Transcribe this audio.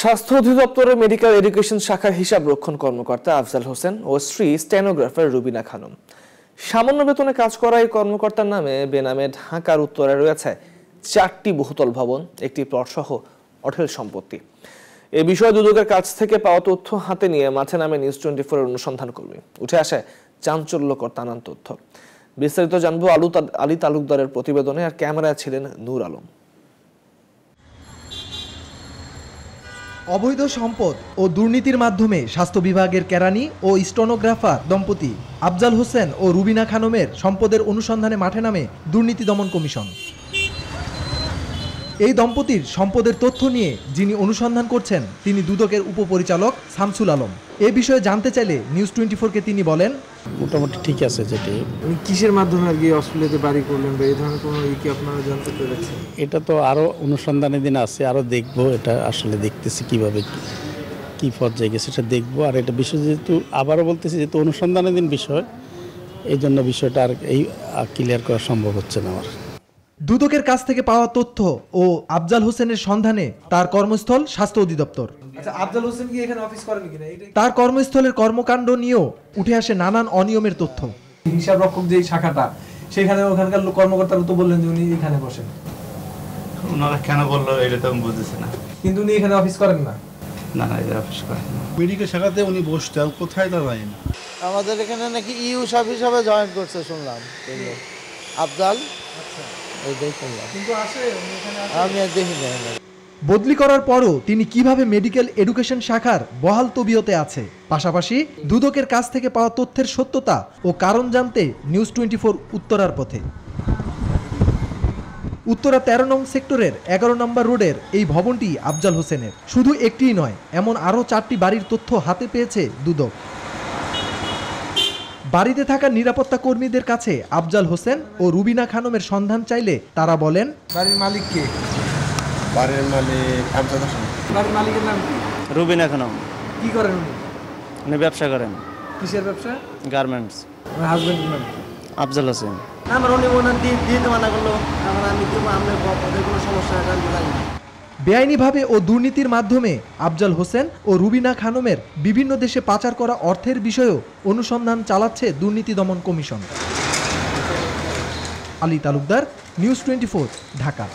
স্বাস্থ্য অধিদপ্তরের medical education শাখার হিসাব রক্ষণ কর্মকর্তা আফজাল হোসেন ও স্ত্রী স্টেনোগ্রাফার রুবিনা খানম। সামান্য বেতনে কাজ করা এই কর্মকর্তার নামে বেনামে ঢাকার উত্তরে রয়েছে 4টি বহুতল ভবন, একটি প্লটসহ অঢেল সম্পত্তি। এ বিষয়ে দুদকের কাছ থেকে পাওয়া তথ্য হাতে নিয়ে মাঠে নামে নিউজ 24 এর অনুসন্ধান কর্মী। উঠে আসে চাঞ্চল্যকর নানান তথ্য। বিস্তারিত জানবো আলী তালুকদারের প্রতিবেদনে, আর ক্যামেরায় ছিলেন নূর আলম। অবৈধ সম্পদ ও দুর্নীতির মাধ্যমে স্বাস্থ্য বিভাগের কেরানি ও স্টেনোগ্রাফার দম্পতি আফজাল হোসেন ও রুবিনা খানমের সম্পদের অনুসন্ধানে মাঠে নামে দুর্নীতি দমন কমিশন। এই দম্পতির সম্পদের তথ্য নিয়ে যিনি অনুসন্ধান করছেন তিনি দুদকের উপপরিচালক শামসুল আলম। এ বিষয়ে জানতে চাইলে নিউজ 24-কে তিনি বলেন, মোটামুটি ঠিক আছে। যেটি কিসের মাধ্যমে আর কি অস্ট্রেলিয়াতে বাড়ি করলেন বা এই ধরনের কোনো কি আপনারা জানতে পেরেছেন? এটা তো আরও অনুসন্ধানের দিন আছে, আরও দেখবো। এটা আসলে দেখতেছি কিভাবে কি পর্যায়ে গেছে সেটা দেখবো। আর এটা বিষয় যেহেতু আবারও বলতেছি, যেহেতু অনুসন্ধানের দিন বিষয়, এই জন্য বিষয়টা আর এই ক্লিয়ার করা সম্ভব হচ্ছে না আমার। দুদকের কাছ থেকে পাওয়া তথ্য ও আফজাল হোসেনের সন্ধানে তার কর্মস্থল স্বাস্থ্য অধিদপ্তর। আচ্ছা, আফজাল হোসেন কি এখানে অফিস করেন কিনা? তার কর্মস্থলের কর্মকাণ্ড নিয়েও উঠে আসে নানান অনিয়মের তথ্য। হিসাব রক্ষক যে শাখাটা, সেখানে ওখানকার কর্মকর্তারা তো বললেন যে উনি এখানে বসেন। ওনারা কেন বললো এটা তো আমি বুঝতেছি না। কিন্তু উনি এখানে অফিস করেন না? না, এটা অফিস করেন না। মেডিকেল শাখাতে উনি বসতেন, কোথায় তা জানি না। আমাদের এখানে নাকি ইউস অফিস হিসাবে জয়েন করছে শুনলাম আফজাল। আচ্ছা, এইটাই শুনলাম, কিন্তু আমি আর দেখি না। বদলি করার পরও তিনি কিভাবে মেডিকেল এডুকেশন শাখার বহাল তবিয়তে আছে, পাশাপাশি দুদকের কাছ থেকে পাওয়া তথ্যের সত্যতা ও কারণ জানতে নিউজ 24 উত্তরার পথে। উত্তরা 13 নং সেক্টরের 11 নম্বর রোডের এই ভবনটি আফজাল হোসেনের। শুধু একটিই নয়, এমন আরও 4টি বাড়ির তথ্য হাতে পেয়েছে দুদক। বাড়িতে থাকা নিরাপত্তা কর্মীদের কাছে আফজাল হোসেন ও রুবিনা খানমের সন্ধান চাইলে তারা বলেন, বাড়ির মালিক কে? বাড়ির মালিক আফজাল হোসেন। বাড়ির মালিকের নাম কি? রুবিনা খানম। কি করেন উনি? উনি ব্যবসা করেন। কিসের ব্যবসা? গার্মেন্টস। আমার হাজবেন্ডের নাম আফজাল হোসেন। আমার উনি ওনার দিতে মানা করলো, আমি দিব, আমরা কোনো সমস্যা জানি না। বেআইনিভাবে ও দুর্নীতির মাধ্যমে আফজাল হোসেন ও রুবিনা খানমের বিভিন্ন দেশে পাচার করা অর্থের বিষয়েও অনুসন্ধান চালাচ্ছে দুর্নীতি দমন কমিশন। আলী তালুকদার, নিউজ 24, ঢাকা।